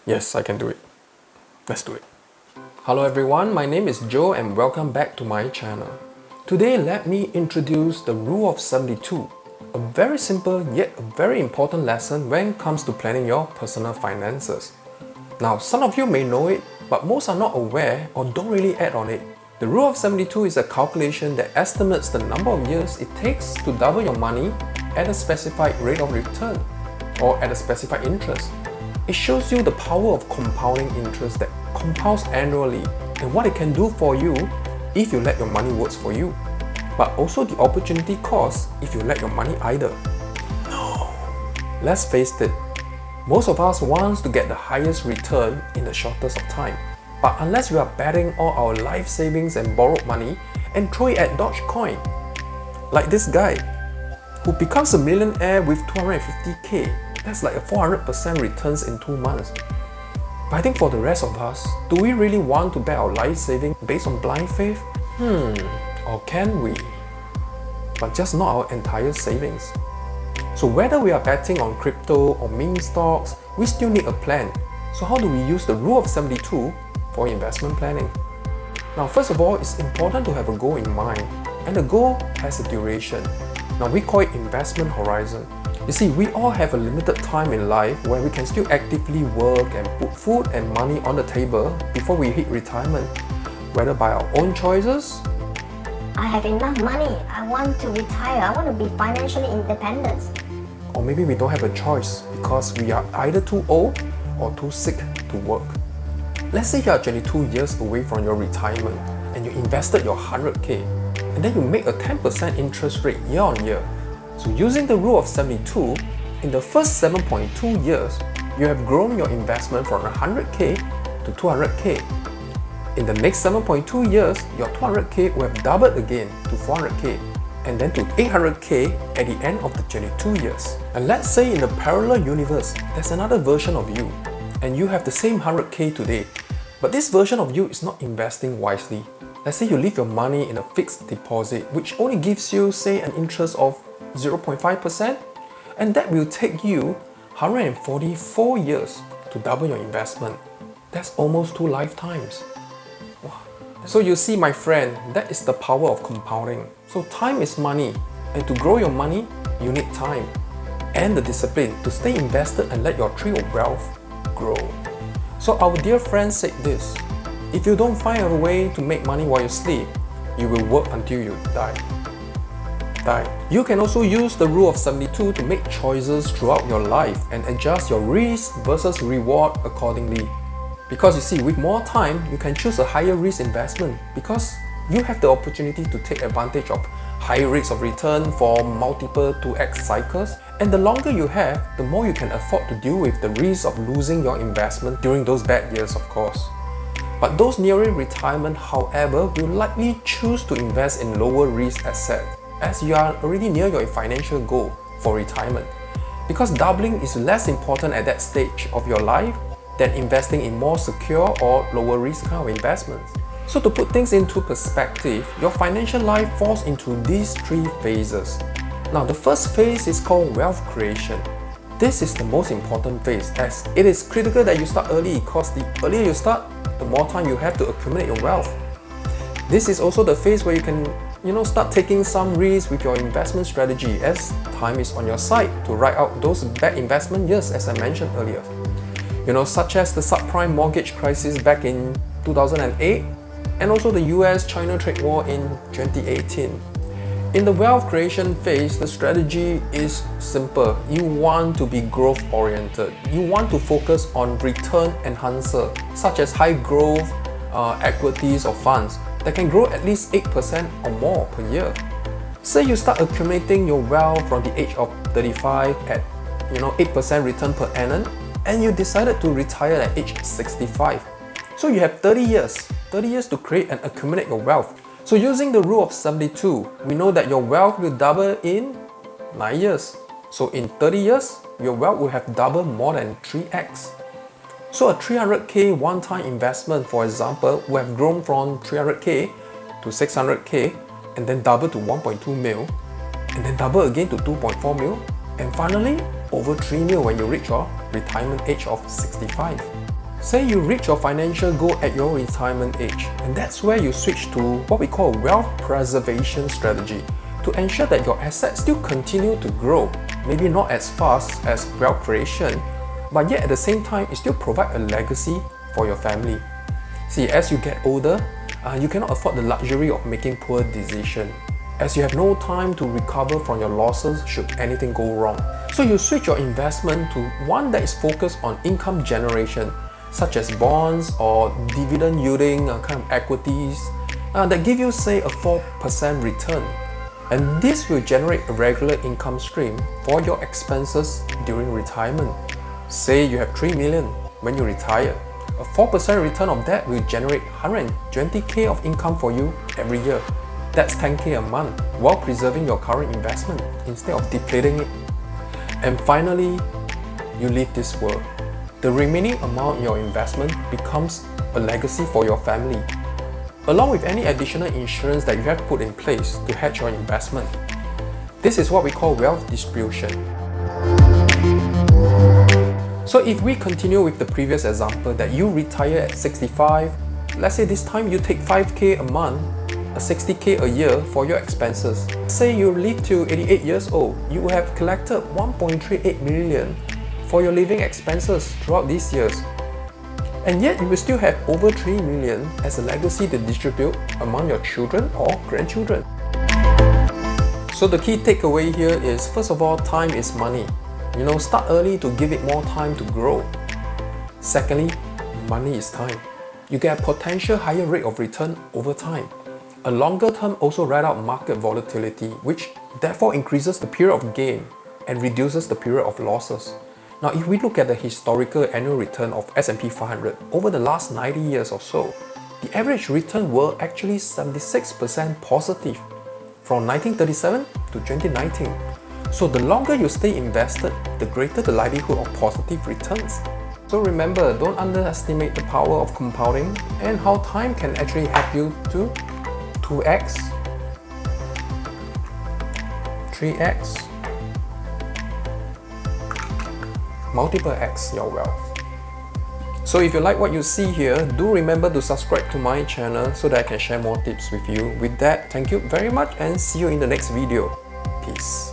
Yes, I can do it. Let's do it. Hello everyone, my name is Joe and welcome back to my channel. Today let me introduce the Rule of 72, a very simple yet a very important lesson when it comes to planning your personal finances. Now some of you may know it, but most are not aware or don't really act on it. The Rule of 72 is a calculation that estimates the number of years it takes to double your money at a specified rate of return or at a specified interest. It shows you the power of compounding interest that compounds annually and what it can do for you if you let your money work for you, but also the opportunity cost if you let your money idle. No. Let's face it, most of us want to get the highest return in the shortest of time. But unless we are betting all our life savings and borrowed money and throw it at Dogecoin, like this guy, who becomes a millionaire with 250k, that's like a 400% returns in 2 months. But I think for the rest of us, do we really want to bet our life saving based on blind faith? Or can we? But just not our entire savings. So whether we are betting on crypto or meme stocks, we still need a plan. So how do we use the Rule of 72 for investment planning? Now first of all, it's important to have a goal in mind, and the goal has a duration. Now we call it investment horizon. You see, we all have a limited time in life where we can still actively work and put food and money on the table before we hit retirement, whether by our own choices. I have enough money, I want to retire, I want to be financially independent. Or maybe we don't have a choice because we are either too old or too sick to work. Let's say you are 22 years away from your retirement and you invested your 100k and then you make a 10% interest rate year on year. So using the Rule of 72, in the first 7.2 years, you have grown your investment from 100k to 200k. In the next 7.2 years, your 200k will have doubled again to 400k and then to 800k at the end of the 22 years. And let's say in the parallel universe, there's another version of you and you have the same 100k today, but this version of you is not investing wisely. Let's say you leave your money in a fixed deposit which only gives you, say, an interest of 0.5%, and that will take you 144 years to double your investment. That's almost 2 lifetimes. Wow. So you see, my friend, that is the power of compounding. So time is money, and to grow your money, you need time and the discipline to stay invested and let your tree of wealth grow. So our dear friend said this: if you don't find a way to make money while you sleep, you will work until you die. You can also use the Rule of 72 to make choices throughout your life and adjust your risk versus reward accordingly. Because you see, with more time, you can choose a higher risk investment because you have the opportunity to take advantage of higher rates of return for multiple 2x cycles. And the longer you have, the more you can afford to deal with the risk of losing your investment during those bad years, of course. But those nearing retirement, however, will likely choose to invest in lower risk assets as you are already near your financial goal for retirement. Because doubling is less important at that stage of your life than investing in more secure or lower risk kind of investments. So to put things into perspective, your financial life falls into these 3 phases. Now the first phase is called wealth creation. This is the most important phase as it is critical that you start early because the earlier you start, the more time you have to accumulate your wealth. This is also the phase where you can start taking some risks with your investment strategy as time is on your side to ride out those bad investment years as I mentioned earlier. Such as the subprime mortgage crisis back in 2008 and also the US-China trade war in 2018. In the wealth creation phase, the strategy is simple. You want to be growth oriented. You want to focus on return enhancer such as high growth equities or funds that can grow at least 8% or more per year. Say you start accumulating your wealth from the age of 35 at 8% return per annum and you decided to retire at age 65. So you have 30 years to create and accumulate your wealth. So using the Rule of 72, we know that your wealth will double in 9 years. So in 30 years, your wealth will have doubled more than 3x. So a 300k one-time investment, for example, will have grown from 300k to 600k and then double to 1.2 mil and then double again to 2.4 mil And finally, over 3 mil when you reach your retirement age of 65. Say you reach your financial goal at your retirement age, and that's where you switch to what we call wealth preservation strategy to ensure that your assets still continue to grow, maybe not as fast as wealth creation, but yet at the same time it still provide a legacy for your family. See, as you get older, you cannot afford the luxury of making poor decisions, as you have no time to recover from your losses should anything go wrong. So you switch your investment to one that is focused on income generation, such as bonds or dividend yielding kind of equities that give you, say, a 4% return. And this will generate a regular income stream for your expenses during retirement. Say you have 3 million when you retire. A 4% return of that will generate 120k of income for you every year. That's 10k a month while preserving your current investment instead of depleting it. And finally, you leave this world. The remaining amount in your investment becomes a legacy for your family, along with any additional insurance that you have put in place to hedge your investment. This is what we call wealth distribution. So if we continue with the previous example that you retire at 65, let's say this time you take 5k a month, 60k a year for your expenses. Say you live till 88 years old, you will have collected 1.38 million for your living expenses throughout these years. And yet you will still have over 3 million as a legacy to distribute among your children or grandchildren. So the key takeaway here is, first of all, time is money. Start early to give it more time to grow. Secondly, money is time. You get a potential higher rate of return over time. A longer term also ride out market volatility, which therefore increases the period of gain and reduces the period of losses. Now, if we look at the historical annual return of S&P 500 over the last 90 years or so, the average return were actually 76% positive from 1937 to 2019. So the longer you stay invested, the greater the likelihood of positive returns. So remember, don't underestimate the power of compounding and how time can actually help you to 2x, 3x, multiple X your wealth. So if you like what you see here, do remember to subscribe to my channel so that I can share more tips with you. With that, thank you very much and see you in the next video. Peace.